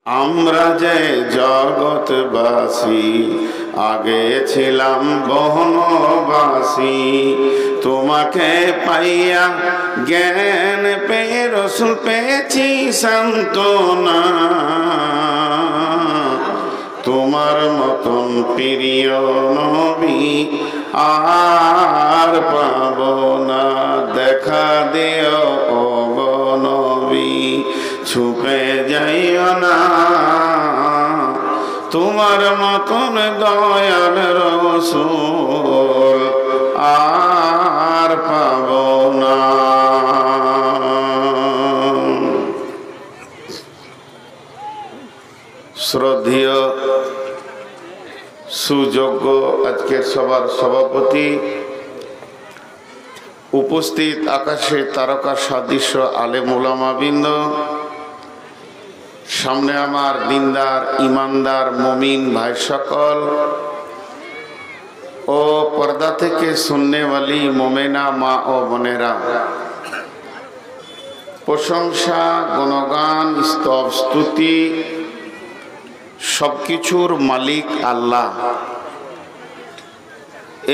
আমরা যে জগৎবাসী আগে ছিলাম বনবাসী, তোমাকে পাইয়া জ্ঞান পেয়ে রসুল পেয়েছি সান্ত্বনা। তোমার মতন প্রিয় নবী আর পাব না, দেখা দিও ও নবী, ছুপে যাইও না। তোমার মতন দয়াল রসূল আর পাব না। শ্রদ্ধেয় সুযোগ্য আজকের সবার সভাপতি, উপস্থিত আকাশে তারকা সদৃশ্য আলেম উলামাবৃন্দ, সামনে আমার দিনদার ইমানদার মুমিন ভাই সকল ও পর্দা থেকে সুন্নেওয়ালি মোমেনা মা ও বোনেরা, প্রশংসা গুণগান স্তব স্তুতি সবকিছুর মালিক আল্লাহ।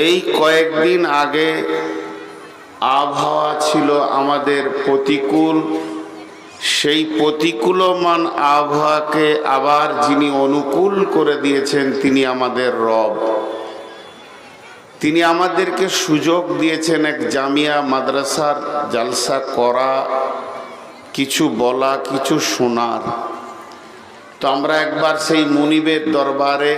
এই কয়েকদিন আগে আবহাওয়া ছিল আমাদের প্রতিকূল, সেই প্রতিকূলমান আবহাওয়াকে আবার যিনি অনুকূল করে দিয়েছেন তিনি আমাদের রব। তিনি আমাদেরকে সুযোগ দিয়েছেন এক জামিয়া মাদ্রাসার জালসা করা, কিছু বলা, কিছু শোনার। তো আমরা একবার সেই মুনিবের দরবারে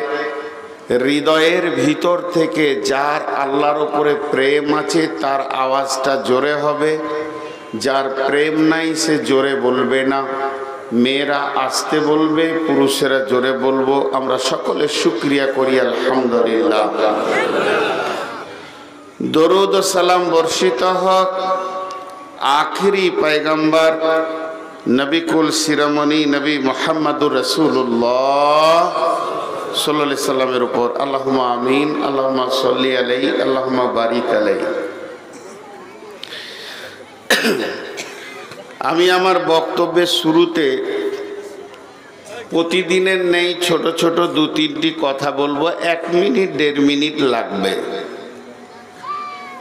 হৃদয়ের ভিতর থেকে যার আল্লাহর উপরে প্রেম আছে তার আওয়াজটা জোরে হবে, যার প্রেম নাই সে জোরে বলবে না। মেয়েরা আসতে বলবে, পুরুষেরা জোরে বলবো। আমরা সকলে শুকরিয়া করি আলহামদুলিল্লাহ। দরুদ ও সালাম বর্ষিত হোক আখিরি পয়গম্বর নবী কুল শিরোমণি নবী মুহাম্মদুর রাসূলুল্লাহ সাল্লাল্লাহু আলাইহি সাল্লামের উপর। আল্লাহুম্মা আমিন, আল্লাহুম্মা সাল্লি আলাইহি, আল্লাহুম্মা বারিক আলাইহি। আমি আমার বক্তব্যের শুরুতে প্রতিদিনের নেই ছোট ছোট দু তিনটি কথা বলবো, 1 মিনিট 1.5 মিনিট লাগবে।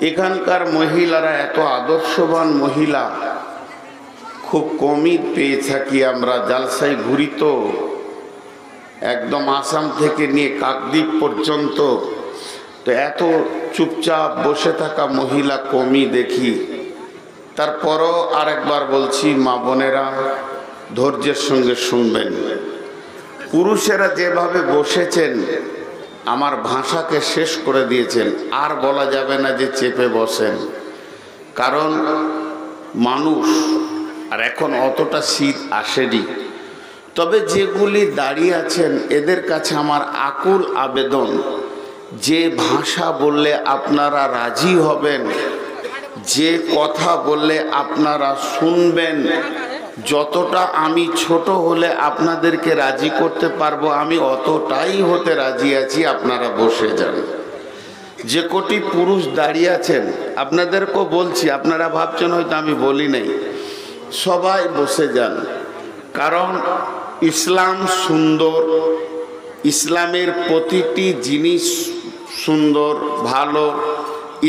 এখানকার মহিলারা এত আদর্শবান মহিলা খুব কমই পেয়ে থাকি আমরা। জালসায় ঘুরি তো একদম আসাম থেকে নিয়ে কাকদ্বীপ পর্যন্ত, তো এত চুপচাপ বসে থাকা মহিলা কমই দেখি। তারপরও আরেকবার বলছি, মা বোনেরা ধৈর্যের সঙ্গে শুনবেন। পুরুষেরা যেভাবে বসেছেন আমার ভাষাকে শেষ করে দিয়েছেন। আর বলা যাবে না যে চেপে বসেন, কারণ মানুষ আর এখন অতটা শীত আসেনি। তবে যেগুলি দাঁড়িয়ে আছেন এদের কাছে আমার আকুল আবেদন, যে ভাষা বললে আপনারা রাজি হবেন, যে কথা বললে আপনারা শুনবেন, যতটা আমি ছোট হলে আপনাদেরকে রাজি করতে পারবো আমি অতটাই হতে রাজি আছি। আপনারা বসে যান। যে কোটি পুরুষ দাঁড়িয়ে আছেন আপনাদেরকেও বলছি, আপনারা ভাবছেন হয়তো আমি বলি নাই, সবাই বসে যান। কারণ ইসলাম সুন্দর, ইসলামের প্রতিটি জিনিস সুন্দর ভালো,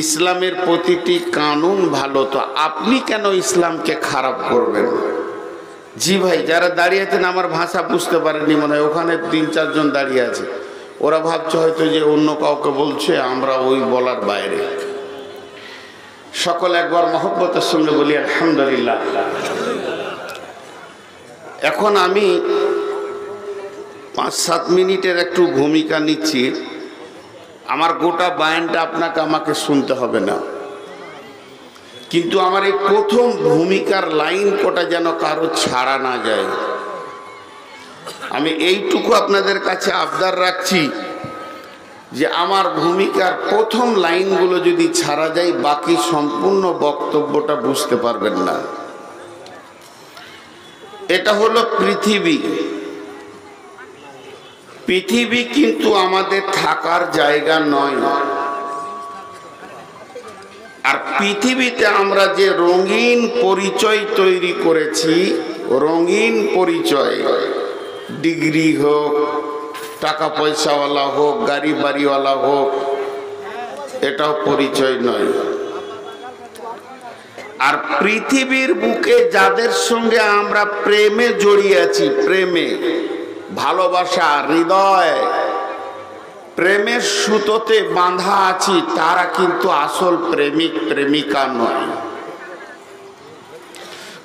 ইসলামের প্রতিটি কানুন ভালো। তো আপনি কেন ইসলামকে খারাপ করবেন? জি ভাই, যারা দাঁড়িয়ে আছেন আমার ভাষা বুঝতে পারেননি মনে হয়, ওখানে 3-4 জন দাঁড়িয়ে আছে, ওরা ভাবছে হয়তো যে অন্য কাউকে বলছে, আমরা ওই বলার বাইরে। সকল একবার মহব্বতের সঙ্গে বলি আলহামদুলিল্লাহ। এখন আমি 5-7 মিনিটের একটু ভূমিকা নিচ্ছি। আমার গোটা বায়ানটা আপনাকে আমাকে শুনতে হবে না, কিন্তু আমার এই প্রথম ভূমিকার লাইন কোটা যেন কারো ছাড়া না যায়। আমি এইটুকু আপনাদের কাছে আবদার রাখছি যে আমার ভূমিকার প্রথম লাইনগুলো যদি ছাড়া যায় বাকি সম্পূর্ণ বক্তব্যটা বুঝতে পারবেন না। এটা হলো পৃথিবী। পৃথিবী কিন্তু আমাদের থাকার জায়গা নয়। আর পৃথিবীতে আমরা যে রঙিন পরিচয় তৈরি করেছি, রঙিন পরিচয়, ডিগ্রি হোক, টাকা পয়সাওয়ালা হোক, গাড়ি বাড়িওয়ালা হোক, এটাও পরিচয় নয়। আর পৃথিবীর বুকে যাদের সঙ্গে আমরা প্রেমে জড়িয়ে আছি, প্রেমে, ভালোবাসা, হৃদয়, প্রেমের সুতোতে বাঁধা আছি, তারা কিন্তু আসল প্রেমিক প্রেমিকা নয়।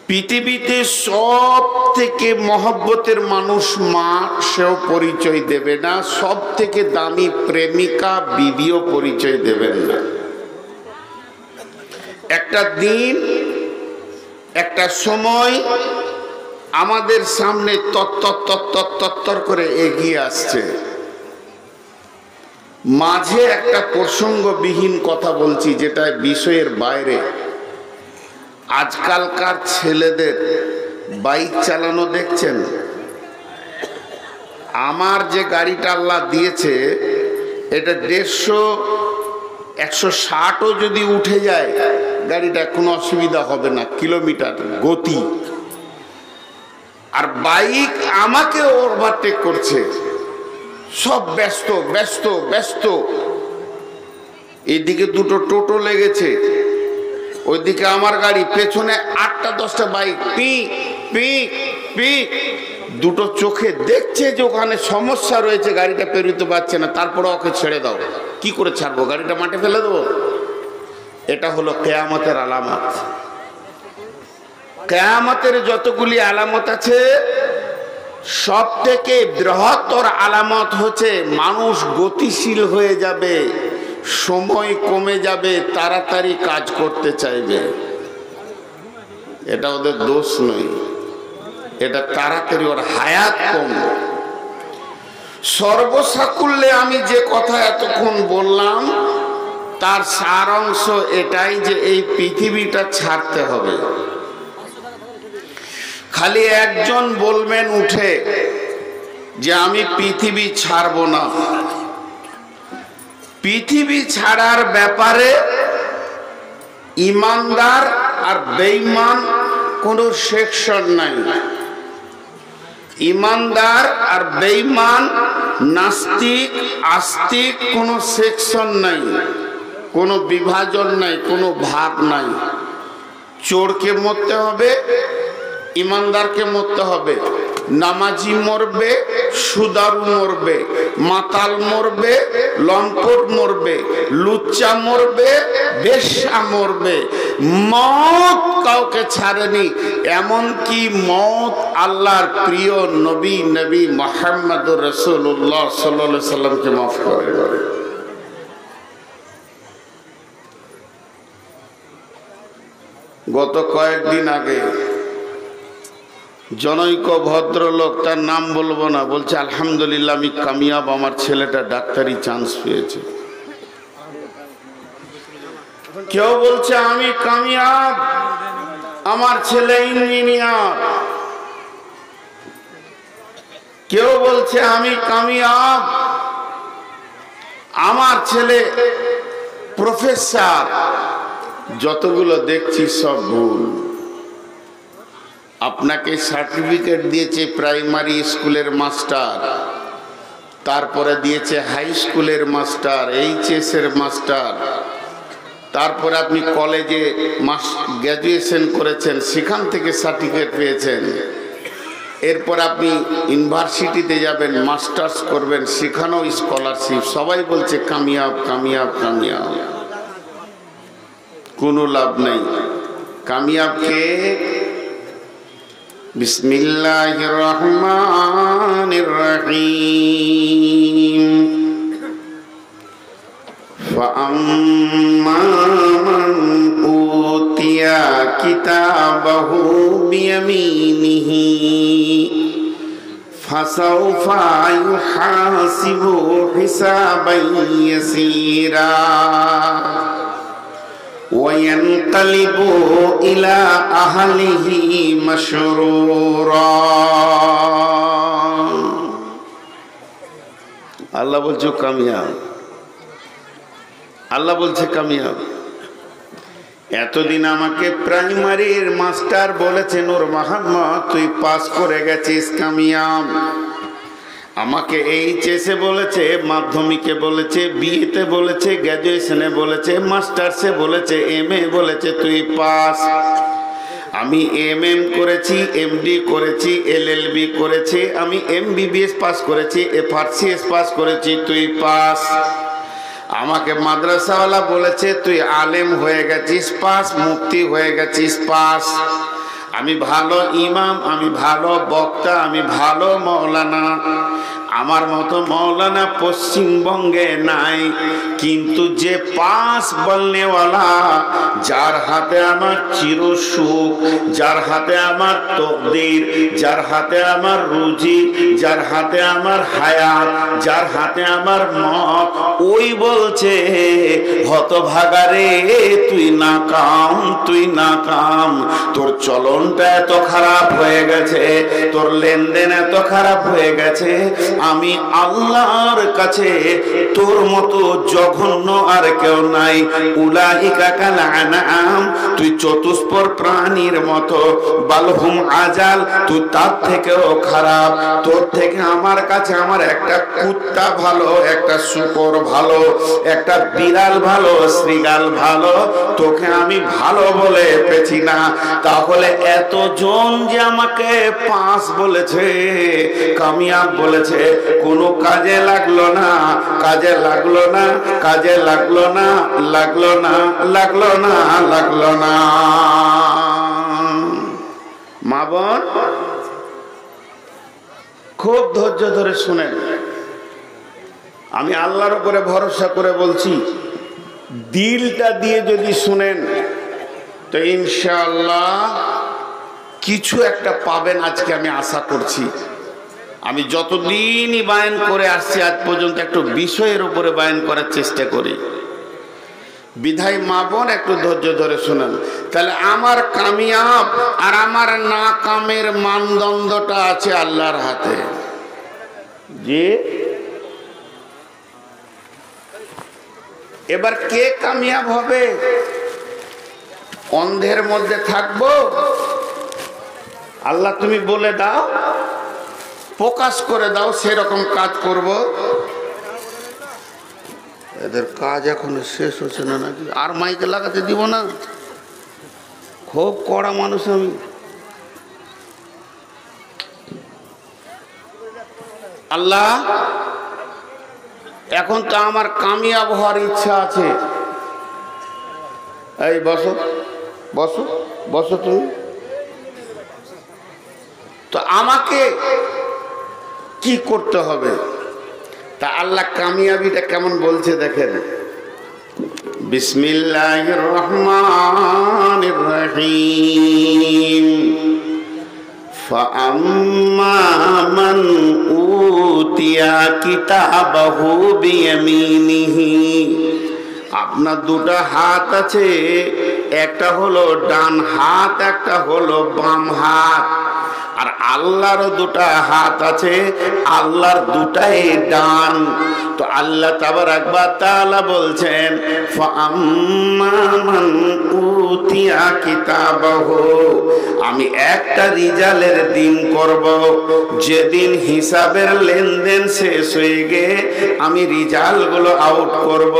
পৃথিবীতে সব থেকে মহব্বতের মানুষ মা, সেও পরিচয় দেবে না। সব থেকে দামি প্রেমিকা বিবিও পরিচয় দেবেন না। একটা দিন, একটা সময় আমাদের সামনে তত্তর করে এগিয়ে আসছে। মাঝে একটা প্রসঙ্গবিহীন কথা বলছি, যেটা বিষয়ের বাইরে। আজকালকার ছেলেদের বাইক চালানো দেখছেন? আমার যে গাড়িটা আল্লাহ দিয়েছে, এটা 150-160ও যদি উঠে যায়, গাড়িটা কোনো অসুবিধা হবে না, কিলোমিটার গতি। আর বাইক আমাকে ওভারটেক করছে, সব ব্যস্ত ব্যস্ত ব্যস্ত। এদিকে দুটো টোটো লেগেছে, ওইদিকে আমার গাড়ি, পেছনে 8টা-10টা বাইক, পিক পিক পিক। দুটো চোখে দেখছে যে ওখানে সমস্যা রয়েছে, গাড়িটা পেরোতে পারছে না, তারপরে ওকে ছেড়ে দাও। কি করে ছাড়বো? গাড়িটা মাঠে ফেলে দেবো? এটা হলো কিয়ামতের আলামত। কিয়ামতের যতগুলি আলামত আছে, সব থেকে বৃহত্তর আলামত হচ্ছে মানুষ গতিশীল হয়ে যাবে, সময় কমে যাবে, তাড়াতাড়ি কাজ করতে চাইবে। এটা ওদের দোষ নয়, এটা তাড়াতাড়ি, ওর হায়াত কম। সর্বসাকুল্যে আমি যে কথা এতক্ষণ বললাম, তার সার অংশ এটাই যে এই পৃথিবীটা ছাড়তে হবে। খালি একজন বলবেন উঠে যে আমি পৃথিবী ছাড়বো না। পৃথিবী ছাড়ার ব্যাপারে ইমানদার আর বেঈমান কোনো সেকশন নাই। ইমানদার আর বেঈমান, নাস্তিক আস্তিক কোনো সেকশন নাই, কোনো বিভাজন নাই, কোনো ভাগ নাই। চোরকে মরতে হবে, ইমানদারকে মরতে হবে। নামাজি মরবে, সুদারু মরবে, মাতাল মরবে, লম্পট মরবে, লুচ্চা মরবে, বেশ্যা মরবে। মওত কাউকে ছাড়েনি। এমনকি মওত আল্লাহর প্রিয় নবী মুহাম্মদুর রাসূলুল্লাহ সাল্লাল্লাহু আলাইহি সাল্লামকে মাফ করে। গত কয়েকদিন আগে জনৈক ভদ্রলোক, তার নাম বলবো না, বলছে আলহামদুলিল্লাহ আমি কামিয়াব, আমার ছেলেটা ডাক্তারি চান্স পেয়েছে। কেউ বলছে আমি কামিয়াব, আমার ছেলে ইঞ্জিনিয়ার। কেউ বলছে আমি কামিয়াব, আমার ছেলে প্রফেসর। যতগুলো দেখছি সব ভুল। আপনাকে সার্টিফিকেট দিয়েছে প্রাইমারি স্কুলের মাস্টার, তারপরে দিয়েছে হাই স্কুলের মাস্টার, এইচএস এর মাস্টার, তারপরে আপনি কলেজে গ্র্যাজুয়েশন করেছেন, সেখান থেকে সার্টিফিকেট পেয়েছেন। এরপর আপনি ইউনিভার্সিটিতে যাবেন, মাস্টার্স করবেন, সেখানেও স্কলারশিপ। সবাই বলছে কামিয়াব কামিয়াব কামিয়াব, কোনো লাভ নেই। কামিয়াবকে বিসমিল্লাহির রহমানির রহিম ফাআম্মা মান উতিয়া কিতাবাহু বিয়ামিনিহি ফাসাউফা ইউহাসিবু হিসাবান ইয়াসীরা وينقلب إلى أهله مسرورا। আল্লাহ বলছে কামিয়াব, আল্লাহ বলছে কামিয়াব। এতদিন আমাকে প্রাইমারির মাস্টার বলেছে নূর মোহাম্মদ তুই পাস করে গেছিস, কামিয়াব। আমাকে এইচএসে বলেছে, মাধ্যমিকে বলেছে, বিএতে বলেছে, গ্র্যাজুয়েশনে বলেছে, মাস্টার্সে বলেছে, এমএ বলেছে তুই পাস। আমি এমএম করেছি, এমডি করেছি, এলএলবি করেছি, আমি এমবিবিএস পাস করেছি, এফআরসিএস পাস করেছি, তুই পাস। আমাকে মাদ্রাসাওয়ালা বলেছে তুই আলেম হয়ে গেছিস পাস, মুফতি হয়ে গেছিস পাস। আমি ভালো ইমাম, আমি ভালো বক্তা, আমি ভালো মৌলানা। আমার মতো মৌলানা পশ্চিমবঙ্গে নাই। কিন্তু যে পাস বলনেওয়ালা, যার হাতে আমার চির সুখ, যার হাতে আমার তকদির, যার হাতে আমার রুজি, যার হাতে আমার হায়াত, যার হাতে আমার মত, ওই বলছে হতভাগারে তুই নাকাম, তুই নাকাম। তোর চলনটা এত খারাপ হয়ে গেছে, তোর লেনদেন এত খারাপ হয়ে গেছে, আমি আল্লাহর কাছে তোর মতো জঘন্য আর কেউ নাই। উলাইকা কাল আনআম, তুই চতুষ্পর প্রাণীর মতো। বালহুম আজাল, তুই তার থেকেও খারাপ। তোর থেকে আমার কাছে আমার একটা কুত্তা ভালো, একটা শূকর ভালো, একটা বিড়াল ভালো, শ্রীগাল ভালো। তোকে আমি ভালো বলে পেছি না। তাহলে এতজন যে আমাকে পাস বলেছে, কামিয়াব বলেছে, কোনো কাজে লাগলো না, কাজে লাগলো না, কাজে লাগলো না, লাগলো না, লাগলো না, লাগলো না। মা বোন খুব ধৈর্য ধরে শুনেন। আমি আল্লাহর উপরে ভরসা করে বলছি, দিলটা দিয়ে যদি শুনেন তো ইনশাআল্লাহ কিছু একটা পাবেন। আজকে আমি আশা করছি। আমি যতদিনই বায়ান করে আসছি আজ পর্যন্ত একটু বিষয়ের উপরে বায়ান করার চেষ্টা করি। বিধায় মা বোন একটু ধৈর্য ধরে শুনেন। তাহলে আমার কামিয়াব আর আমার নাকামের মানদণ্ডটা আছে আল্লাহর হাতে। যে এবার কে কামিয়াব হবে? অন্ধের মধ্যে থাকবো? আল্লাহ তুমি বলে দাও, প্রকাশ করে দাও, সেরকম কাজ করব। এদের কাজ এখনো শেষ হচ্ছে না নাকি? আর মাইকে লাগাতে দিব না? খুব কড়া মানুষ আমি। আল্লাহ, এখন তো আমার কামিয়াব হওয়ার ইচ্ছা আছে। এই বসো, বসো, বসো তুমি। তো আমাকে কি করতে হবে? তা আল্লাহ কামিয়াবিটা কেমন বলছে দেখেন। বিসমিল্লাহির রহমানির রহিম। ফাআম্মা মান উতিয়া কিতাবাহু বিয়ামিনিহি। আপনার দুটো হাত আছে, একটা হলো ডান হাত, একটা হলো বাম হাত। আর আল্লাহরও দুটা হাত আছে, আল্লাহর দুটাই ডান। তো আল্লাহ তাবারাক ওয়া তাআলা বলছেন, ফাআম্মা মান উতিয়া কিতাবাহু, আমি একটা রিজালের দিন করব, যেদিন হিসাবের লেনদেন শেষ হয়ে গে আমি রিজালগুলো আউট করব।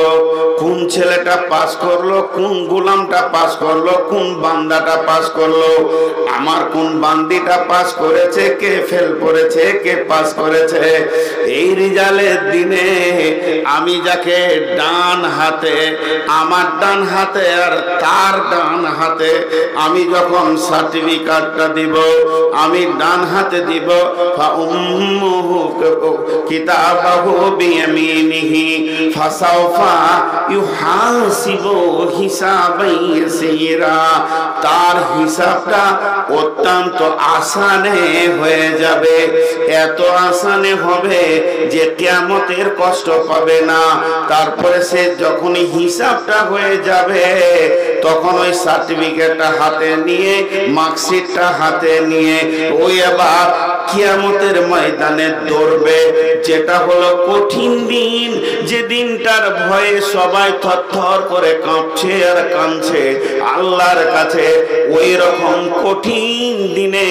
কোন ছেলেটা পাস করলো, কোন গোলামটা পাস করলো, কোন বান্দাটা পাস করলো, আমার কোন বান্দিটা পাস করেছে, কে ফেল করেছে, কে পাস করেছে। এই রিজালের দিনে আমি যাকে ডান হাতে, আমার ডান হাতে আর তার ডান হাতে আমি যখন সার্টিফিকেটটা দিব, আমি ডান হাতে দিব, ফাউম্মুহু কিতাবাহু বিয়ামিনিহি ফাসাউফা ইউহাসিবু হিসাবান ইয়াসীরা। তার হিসাবটা অত্যন্ত আসানে হয়ে যাবে। এত আসানে হবে যে কিয়ামতের কষ্ট পাবে না। তারপরে সে যখনই হিসাবটা হয়ে যাবে, তখন ওই সার্টিফিকেটটা হাতে নিয়ে, মার্কশিটটা হাতে নিয়ে ওই আবার কিয়ামতের ময়দানে দৌড়বে। যেটা হলো কঠিন দিন, যে দিনটার ভয়ে সবাই থরথর করে কাঁপছে আর কাঁদছে আল্লাহর কাছে। ওই রকম কঠিন দিনে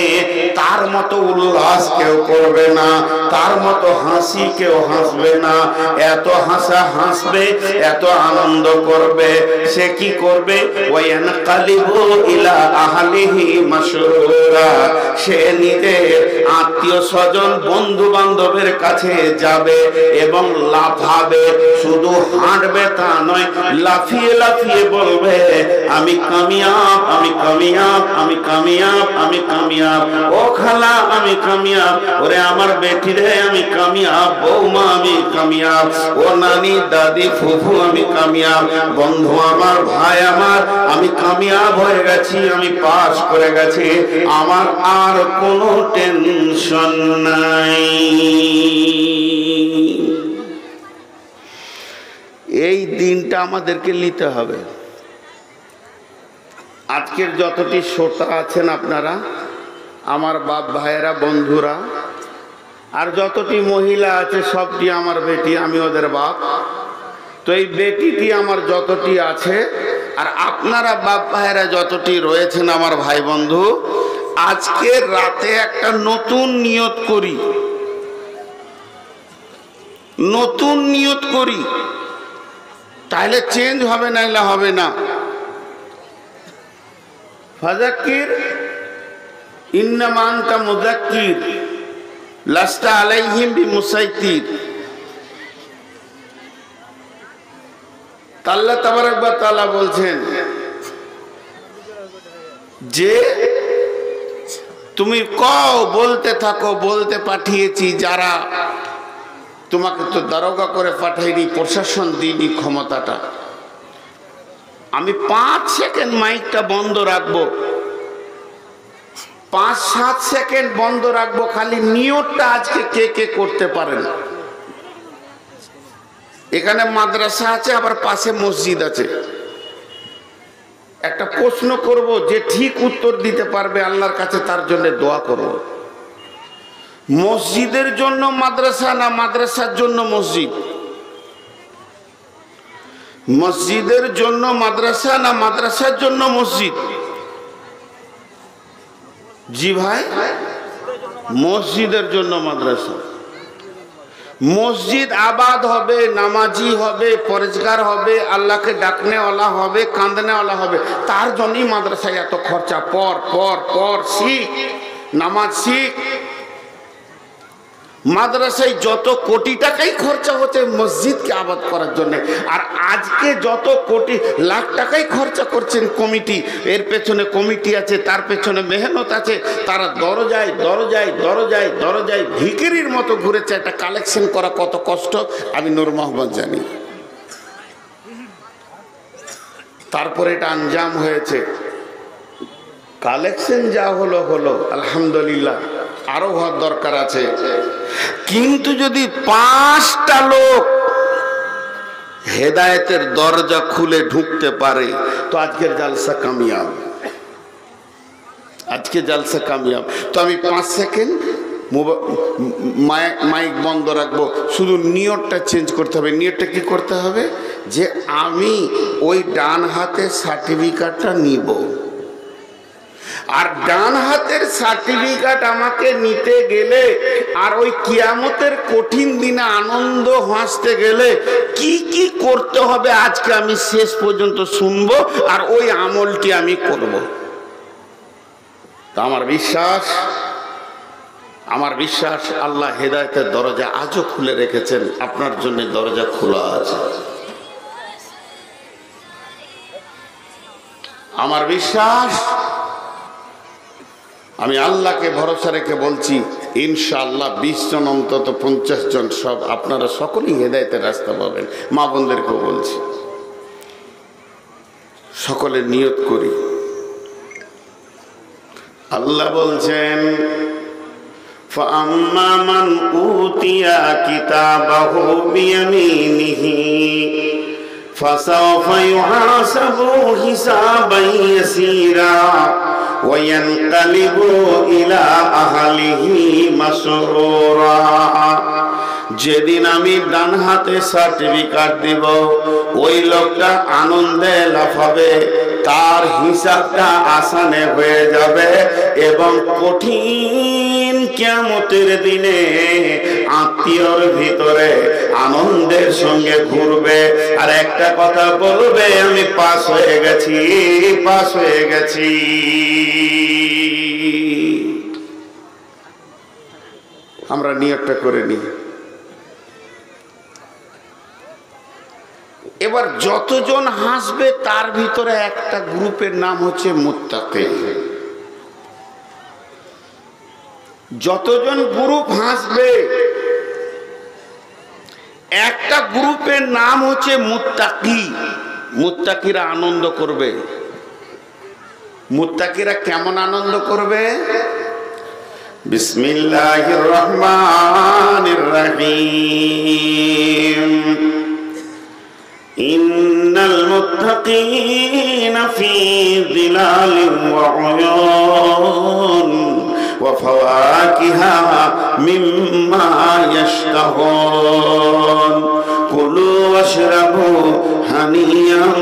তার মতো উল্লাস কেউ করবে না, তার মতো হাসি কেউ হাসবে না। এত হাসা হাসবে, এত আনন্দ করবে। সে কি করবে? ওয়ায়ানকালিবু ইলা আহলিহি মাসরুরা, সে নিজের আত্মীয় স্বজন বন্ধু বান্ধবের কাছে যাবে এবং লাফাবে। শুধু হাঁটবে তা নয়, লাফিয়ে লাফিয়ে বলবে আমি কামিয়াব, আমি কামিয়াব, আমি কামিয়াব, আমি কামিয়াব। ও খালা আমি কামিয়াব, ওরে আমার বেটি রে আমি কামিয়াব, বৌমা আমি কামিয়াব, ও নানি দাদি ফুফু আমি কামিয়াব, বন্ধু আমার ভাই আমার আমি কামিয়াব হয়ে গেছি, আমি পাস করে গেছি, আমার আর কোনো টেনশন নাই। এই দিনটা আমাদেরকে নিতে হবে। আজকের যতটি শ্রোতা আছেন আপনারা, আমার বাপ ভাইয়েরা, বন্ধুরা, আর যতটি মহিলা আছে সবটি আমার বেটি, আমি ওদের বাপ। তো এই বেটিটি আমার যতটি আছে, আর আপনারা বাপ ভাইয়েরা যতটি রয়েছেন আমার ভাই বন্ধু, আজকের রাতে একটা নতুন নিয়ত করি, নতুন নিয়ত করি, তাহলে চেঞ্জ হবে, নাইলে হবে না। ফাযাক্কির ইন্নামা আনতা মুযাক্কির লাস্তা আলাইহিম বিমুসাইতির। আল্লাহ তাবারক ওয়া তাআলা বলছেন যে তুমি কও, বলতে থাকো, বলতে পাঠিয়েছি যারা, তোমাকে তো দারোগা করে পাঠাইনি, প্রশাসন দিইনি ক্ষমতাটা। আমি 5 সেকেন্ড মাইকটা বন্ধ রাখবো, 5-7 সেকেন্ড বন্ধ রাখবো, খালি নিয়তটা আজকে কে কে করতে পারেন। এখানে মাদ্রাসা আছে, আবার পাশে মসজিদ আছে। একটা প্রশ্ন করব, যে ঠিক উত্তর দিতে পারবে আল্লাহর কাছে তার জন্য দোয়া করব। মসজিদের জন্য মাদ্রাসা না মাদ্রাসার জন্য মসজিদ? মসজিদের জন্য মাদ্রাসা না মাদ্রাসার জন্য মসজিদ? জি ভাই, মসজিদের জন্য মাদ্রাসা। মসজিদ আবাদ হবে, নামাজি হবে, পরেজগার হবে, আল্লাহকে ডাকনেওয়ালা হবে, কাঁদনেওয়ালা হবে, তার জন্যই মাদ্রাসায় এত খরচা। পর পর পর শিখ, নামাজ শিখ। মাদ্রাসায় যত কোটি টাকাই খরচা হচ্ছে মসজিদকে আবাদ করার জন্য, আর আজকে যত কোটি লাখ টাকাই খরচা করছেন কমিটি, এর পেছনে কমিটি আছে, তার পেছনে মেহনত আছে, তারা দরজায় দরজায় দরজায় দরজায় ভিখিরির মতো ঘুরেছে। একটা কালেকশন করা কত কষ্ট আমি নূর মোহাম্মদ জানি। তারপরে এটা আঞ্জাম হয়েছে। কালেকশন যা হলো হলো, আলহামদুলিল্লাহ, আরো হওয়ার দরকার আছে। কিন্তু যদি 5টা লোক হেদায়েতের দরজা খুলে ঢুকতে পারে তো আজকের জালসা কামিয়াব, আজকে জালসা কামিয়াব। তো আমি 5 সেকেন্ড মাইক বন্ধ রাখবো, শুধু নিয়তটা চেঞ্জ করতে হবে। নিয়তটা কি করতে হবে? যে আমি ওই ডান হাতের সার্টিফিকেটটা নিব, আর ডান হাতের সার্টিফিকেট আমাকে নিতে গেলে, আর ওই কিয়ামতের কঠিন দিনে আনন্দ হাসতে গেলে কি কি করতে হবে আজকে আমি শেষ পর্যন্ত শুনবো, আর ওই আমলটি আমি করব। তা আমার বিশ্বাস আল্লাহ হেদায়েতের দরজা আজও খুলে রেখেছেন, আপনার জন্য দরজা খোলা আছে। আমার বিশ্বাস, আমি আল্লাহকে ভরসা রেখে বলছি, ইনশাআল্লাহ 20 জন অন্তত 50 জন, সব আপনারা সকলেই হেদায়েতের রাস্তা পাবেন। মা বোনদেরকেও বলছি, সকলে নিয়ত করি। আল্লাহ বলছেন فَأَمَّا مَنْ أُوتِيَ كِتَابَهُ بِيَمِينِهِ فَسَوْفَ يُحَاسَبُ حِسَابًا يَسِيرًا وَيَنْقَلِبُ إِلَى أَهْلِهِ مَسْرُورًا। যেদিন আমি ডান হাতে সার্টিফিকেট দিব, ওই লোকটা আনন্দে লাফাবে, তার হিসাবটা আসানে হয়ে যাবে এবং কঠিন কিয়ামতের দিনে আত্মীয়র ভিতরে আনন্দের সঙ্গে ঘুরবে আর একটা কথা বলবে, আমি পাস হয়ে গেছি, পাস হয়ে গেছি। আমরা নিয়তটা করে নিই। এবার যতজন হাসবে তার ভিতরে একটা গ্রুপের নাম হচ্ছে মুত্তাকি। যতজন গ্রুপ হাসবে একটা গ্রুপের নাম হচ্ছে মুত্তাকি। মুত্তাকিরা আনন্দ করবে। মুত্তাকিরা কেমন আনন্দ করবে? বিসমিল্লাহির রহমানির রহিম। ইন্নাল মুত্তাকিনা ফি যিলালিন ওয়া উয়ুন ওয়া ফাওয়াকিহা মিম্মা ইয়াশতাহুন কুলু ওয়াশরাবু হানিয়ান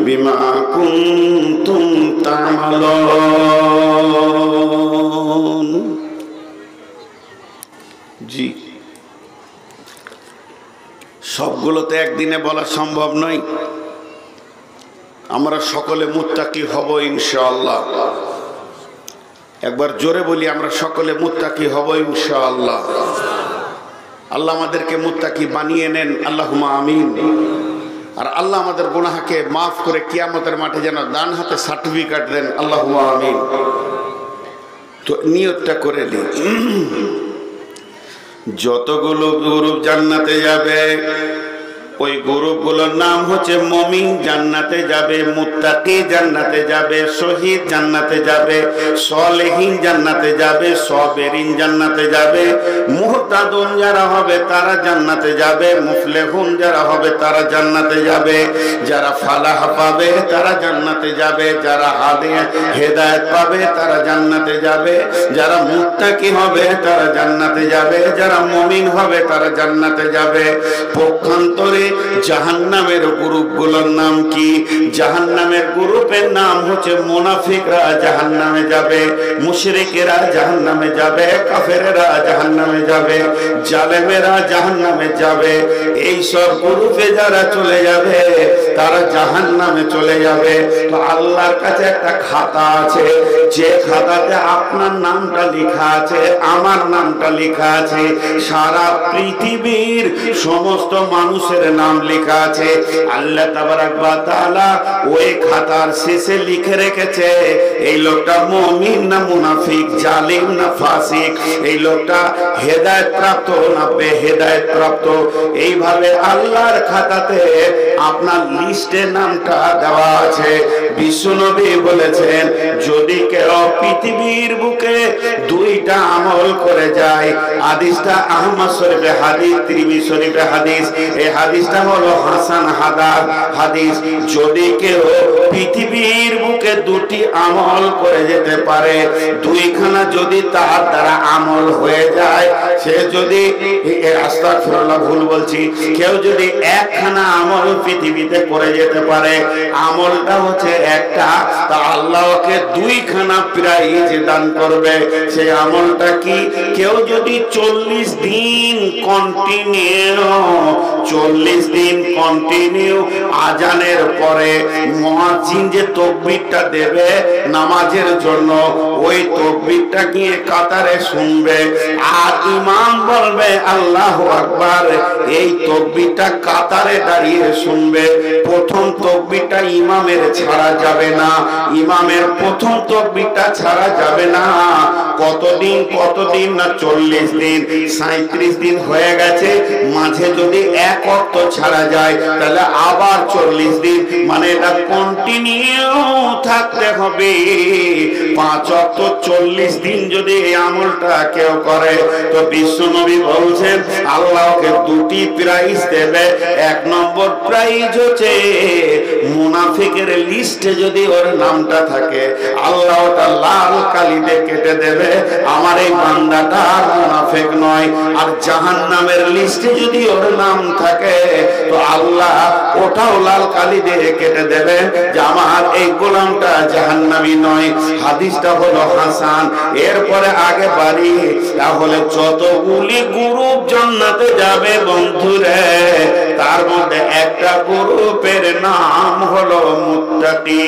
বিমা কুনতুম তা'মালুন। জি, সবগুলো তো একদিনে বলা সম্ভব নয়। আমরা সকলে মুত্তাকি হব ইনশাআল্লাহ। একবার জোরে বলি, আমরা সকলে মুত্তাকি হব ইনশাআল্লাহ। আল্লাহ আমাদেরকে মুত্তাকি বানিয়ে নেন, আল্লাহুম্মা আমিন। আর আল্লাহ আমাদের গুনাহকে মাফ করে কিয়ামতের মাঠে যেন ডান হাতে সার্টিফিকেট দেন, আল্লাহুম্মা আমিন। তো নিয়তটা করে নিন। যতগুলো গ্রুপ জান্নাতে যাবে ওই গ্রুপগুলোর নাম হচ্ছে মুমিন জান্নাতে যাবে, মুত্তাকি জান্নাতে যাবে, শহীদ জান্নাতে যাবে, সালেহিন জান্নাতে যাবে, সাবেরিন জান্নাতে যাবে, মুহতাদুন যারা হবে তারা জান্নাতে যাবে, মুফলিহুন যারা হবে তারা জান্নাতে যাবে, যারা ফালাহ পাবে তারা জান্নাতে যাবে, যারা হেদায়েত পাবে তারা জান্নাতে যাবে, যারা মুত্তাকি হবে তারা জান্নাতে যাবে, যারা মুমিন হবে তারা জান্নাতে যাবে। পক্ষান্তরে জাহান্নামের গ্রুপগুলোর নাম কি? জাহান্নামের গ্রুপের নাম হচ্ছে মুনাফিকরা জাহান্নামে যাবে, মুশরিকেরা জাহান্নামে যাবে, কাফেরেরা জাহান্নামে যাবে, জালেমেরা জাহান্নামে যাবে। এই সব গ্রুপে যারা চলে যাবে তারা জাহান্নামে চলে যাবে। তো আল্লাহর কাছে একটা খাতা আছে, যে খাতাতে আপনার নামটা লেখা আছে, আমার নামটা লেখা আছে, সারা পৃথিবীর সমস্ত মানুষের নাম লেখা আছে। আল্লাহ তাবারাক ওয়া তাআলা ওই খাতার শেষে লিখে রেখেছে এই লোকটা মুমিন না মুনাফিক, জালিম না ফাসিক, এই লোকটা হেদায়েত প্রাপ্ত না বেহেদায়েত প্রাপ্ত। এইভাবে আল্লাহর খাতাতে আপনার লিস্টে নামটা দেওয়া আছে। বিশ্বনবী বলেছেন, যদি কেউ পৃথিবীর বুকে দুইটা আমল করে যায়, হাদিসটা আহমদ শরীফে হাদিস, তিরমিজি শরীফে হাদিস, এই হাদিসটা হলো হাসান হাদিস। যদি কেউ পৃথিবীর বুকে দুটি আমল করে যেতে পারে, দুইখানা যদি তার দ্বারা আমল হয়ে যায়, সে যদি আস্তাগফিরুল্লাহ ভুল বলছি, কেউ যদি একখানা আমল পৃথিবীতে করে যেতে পারে, আমলটা হচ্ছে একটা, তা আল্লাহকে দুইখানা প্রাইজ দান করবে। সেই আমলটা কি? কেউ যদি 40 দিন কন্টিনিউ আজানের পরে মুয়াজ্জিন যে তাকবীরটা দেবে নামাজের জন্য, ওই তাকবীরটা গিয়ে কাতারে শুনবে আর ইমাম বলবে আল্লাহু আকবার, এই তাকবীরটা কাতারে দাঁড়িয়ে শুনবে। প্রথম তাকবীরটা ইমামের ছাড়া যাবে না, ইমামের প্রথম তাকবীরটা ছাড়া যাবে না। কতদিন না 40 দিন, 37 দিন হয়ে গেছে, মাঝে যদি এক ওয়াক্ত ছাড়া যায় তাহলে আবার 40 দিন, মানে এটা কন্টিনিউ থাকতে হবে। 5 ওয়াক্ত 40 দিন যদি এই আমলটা কেউ করে, তো বিশ্বনবী বলছেন আল্লাহকে দুটি প্রাইজ দেবে। এক নম্বর প্রাইজ হচ্ছে মুনাফিকের লিস্টে যদি ওর নামটা থাকে আল্লাহ ওটা লাল কালি দিয়ে কেটে দেবে, আমার এই বান্দাটা মুনাফিক নয়। আর জাহান্নামের লিস্টে যদি ওর নাম থাকে তো আল্লাহ ওটাও লাল কালি দিয়ে কেটে দেবে যে আমার এই গোলামটা জাহান্নামী নয়। হাদিসটা হলো হাসান। এরপরে আগে বাড়ি, তাহলে যতগুলি গ্রুপ জান্নাতে যাবে বন্ধুরে, তার মধ্যে একটা গ্রুপের নাম হলো মুত্তাকি।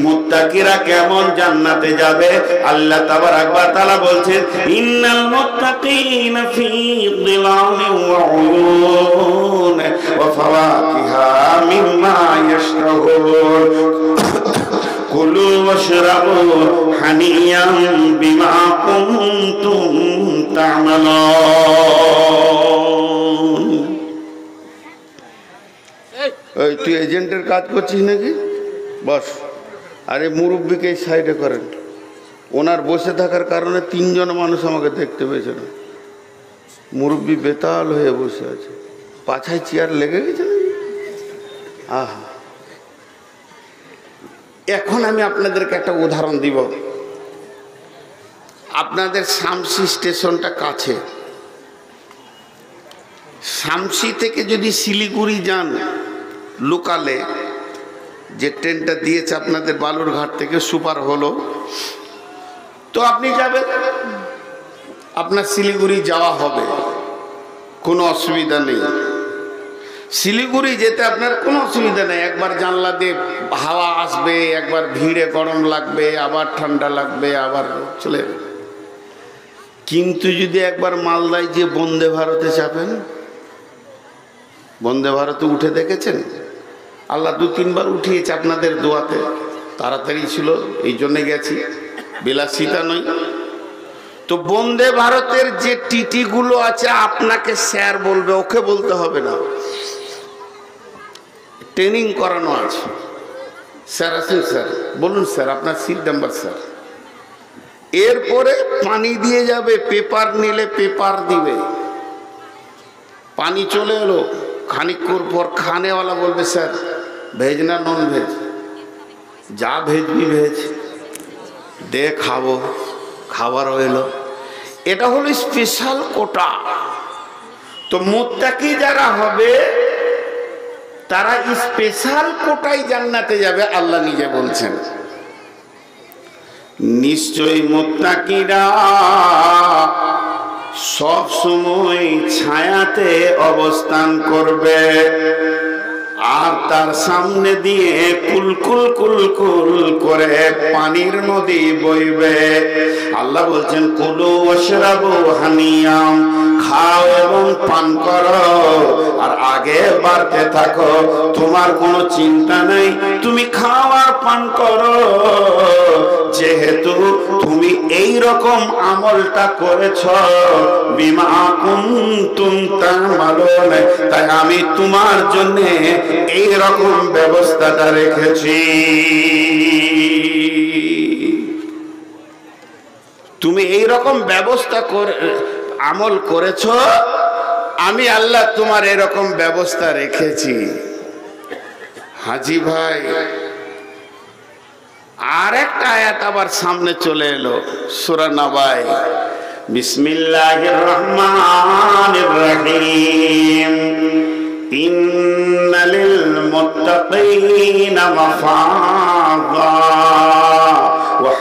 মুত্তাকিরা কেমন জান্নাতে যাবে? আল্লাহ তাবারাক ওয়া তাআলা বলছেন, ইন্নাল মুত্তাকিনা ফি যিলালিন ওয়া উয়ুন ওয়া ফাওয়াকিহা মিম্মা ইয়াশতাহুন কুলু ওয়াশরাবু হানিয়াম বিমা কুনতুম তা'মালুন। এই তুই এজেন্টের কাজ করছিস নাকি? বস। আরে মুরব্বীকে এই সাইডে করেন। ওনার বসে থাকার কারণে 3 জন মানুষ আমাকে দেখতে পেয়েছে না। মুরব্বী বেতাল হয়ে বসে আছে, পাছায় চেয়ার লেগে গেছে না। আহা, এখন আমি আপনাদেরকে একটা উদাহরণ দিব। আপনাদের শামসি স্টেশনটা কাছে। শামসি থেকে যদি শিলিগুড়ি যান লোকালে, যে ট্রেনটা দিয়েছে আপনাদের বালুরঘাট থেকে সুপার হলো, তো আপনি যাবেন, আপনার শিলিগুড়ি যাওয়া হবে, কোনো অসুবিধা নেই। শিলিগুড়ি যেতে আপনার কোনো অসুবিধা নেই। একবার জানলা দিয়ে হাওয়া আসবে, একবার ভিড়ে গরম লাগবে, আবার ঠান্ডা লাগবে, আবার চলে যাবে। কিন্তু যদি একবার মালদায় যে বন্দে ভারতে চাপেন, বন্দে ভারতে উঠে দেখেছেন? আল্লাহ 2-3 বার উঠিয়েছে আপনাদের দোয়াতে, তাড়াতাড়ি ছিল এই জন্যে গেছি, বিলাসিতা নয়। তো বন্দে ভারতের যে টিটিগুলো আছে আপনাকে স্যার বলবে, ওকে বলতে হবে না, ট্রেনিং করানো আছে। স্যার আছেন? স্যার বলুন স্যার, আপনার সিট নাম্বার স্যার। এরপরে পানি দিয়ে যাবে, পেপার নিলে পেপার দিবে, পানি চলে এলো, খানিকক্ষণ পর খানেওয়ালা বলবে স্যার ভেজ না নন ভেজ? যা ভেজবি ভেজ দে, খাবো। খাবার এলো। এটা হলো স্পেশাল কোটা। তো মুত্তাকি যারা হবে তারা স্পেশাল কোটায় জান্নাতে যাবে, আল্লাহ নিজে বলছেন। নিশ্চয়ই মুত্তাকিরা সব সময় ছায়াতে অবস্থান করবে, আর তার সামনে দিয়ে কুলকুল কুলকুল করে পানির নদী বইবে। আল্লাহ বলছেন কুলু ওয়াশরাবু হানিয়াম, খাও এবং পান করো, আর আগে বাড়তে থাকো। তোমার কোনো চিন্তা নেই, তুমি খাও আর পান করো, যেহেতু তুমি এই রকম আমলটা করেছো, বিমা কুনতুম তা'মালুন, তাই আমি তোমার জন্য এই রকম ব্যবস্থাটা রেখেছি। তুমি এই রকম ব্যবস্থা করে আমল করেছো, আমি আল্লাহ তোমার এরকম ব্যবস্থা রেখেছি। হাজি ভাই, আর একটা আয়াত আবার সামনে চলে এলো, সূরা নাবায়, বিসমিল্লাহির রহমানির রহিম, ইন্নাল মুত্তাকিনা মাফাযা ওয়া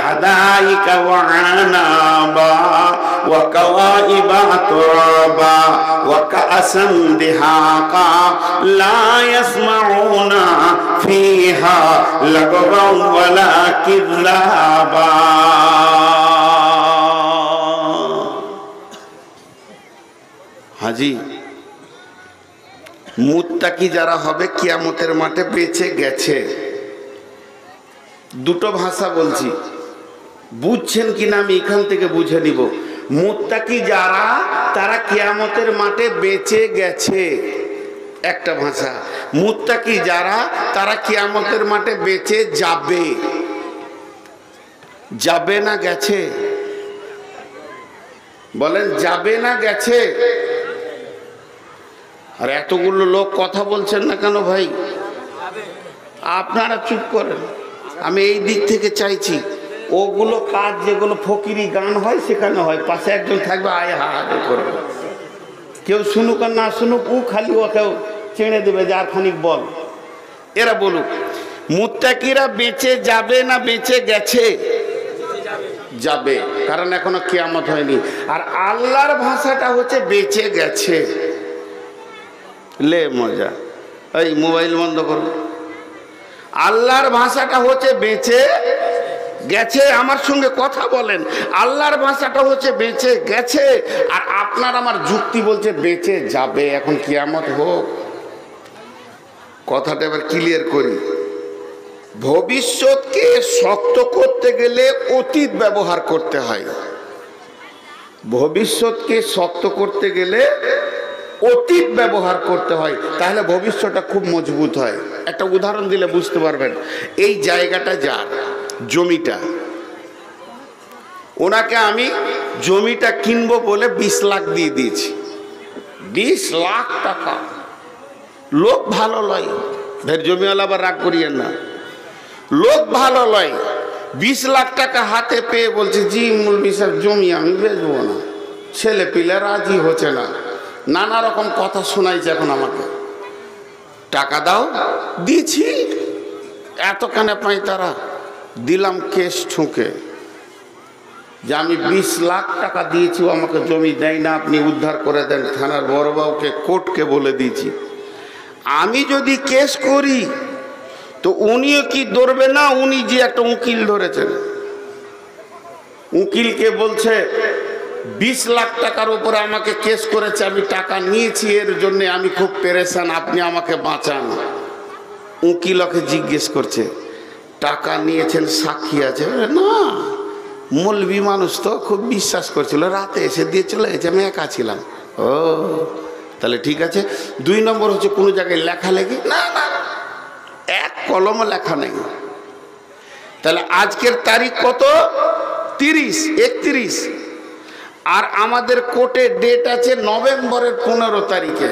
হাদাইকা ওয়া আনাবা ওয়া কাওয়াইবা আতরাবা ওয়া কাআসান দিহাকা লা ইয়াসমাউনা ফিহা লাগওয়ান ওয়ালা কিযাবা। হাজি, মুত্তাকি যারা হবে কিয়ামতের মাঠে বেঁচে গেছে। দুটো ভাষা বলছি, বুঝছেন কিনা আমি এখান থেকে বুঝে নিব। মুত্তাকি যারা, তারা কিয়ামতের মাঠে বেঁচে গেছে, একটা ভাষা। মুত্তাকি যারা, তারা কিয়ামতের মাঠে বেঁচে যাবে। যাবে না গেছে? বলেন যাবে না গেছে? আর এতগুলো লোক কথা বলছেন না কেন ভাই? আপনারা চুপ করেন। আমি এই দিক থেকে চাইছি, ওগুলো কাজ যেগুলো ফকিরি গান হয় সেখানে হয়, পাশে একজন থাকবে আয় হা হা করবে, কেউ শুনুক আর না শুনুক, ও খালি ওকেও চেড়ে দেবে যে আর খানিক বল। এরা বলুক, মুত্তাকিরা বেঁচে যাবে না বেঁচে গেছে? যাবে, কারণ এখনো কিয়ামত হয়নি। আর আল্লাহর ভাষাটা হচ্ছে বেঁচে গেছে। লে মজা, এই মোবাইল বন্ধ করো। আল্লাহর ভাষাটা হচ্ছে বেঁচে গেছে। আমার সঙ্গে কথা বলেন, আল্লাহর ভাষাটা হচ্ছে বেঁচে গেছে, আর আপনার আমার যুক্তি বলছে বেঁচে যাবে। এখন কিয়ামত হোক। কথাটা এবার ক্লিয়ার করি। ভবিষ্যৎকে শক্ত করতে গেলে অতীত ব্যবহার করতে হয়। ভবিষ্যৎকে শক্ত করতে গেলে অতীত ব্যবহার করতে হয়, তাহলে ভবিষ্যৎটা খুব মজবুত হয়। একটা উদাহরণ দিলে বুঝতে পারবেন। এই জায়গাটা যার, জমিটা, ওনাকে আমি জমিটা কিনবো বলে 20 লাখ দিয়ে দিয়েছি। 20 লাখ টাকা। লোক ভালো লয়, ভের জমিওয়ালা আবার রাগ করিয়েন না, লোক ভালো লয়। 20 লাখ টাকা হাতে পেয়ে বলছে, জি মৌলভী সাহেব জমি আমি বেচবো না। ছেলে পিলে রাজি হচ্ছে না, নানা রকম কথা শোনাইছে। এখন আমাকে টাকা দাও, দিছি। এতখানে পাই তারা, দিলাম কেস ঠুকে যে আমি 20 লাখ টাকা দিয়েছি, আমাকে জমি দেয় না, আপনি উদ্ধার করে দেন। থানার বড়বাবুকে, কোর্টকে বলে দিয়েছি। আমি যদি কেস করি তো উনিও কি ধরবে না? উনি যে একটা উকিল ধরেছেন, উকিলকে বলছে 20 লাখ টাকার উপরে আমাকে কেস করেছে, আমি টাকা নিয়েছি, এর জন্য আমি খুব পেরেশান, আপনি আমাকে বাঁচান। উকিল ওকে জিজ্ঞেস করছে, টাকা নিয়েছেন, সাক্ষী আছে? না, মৌলবি মানুষ তো খুব বিশ্বাস করছিল, রাতে এসে দিয়ে চলে গেছে, আমি একা ছিলাম। ও তাহলে ঠিক আছে। 2 নম্বর হচ্ছে কোনো জায়গায় লেখালেখি? না না, এক কলমও লেখা নেই। তাহলে আজকের তারিখ কত? 30, 31। আর আমাদের কোর্টে ডেট আছে নভেম্বরের 15 তারিখে।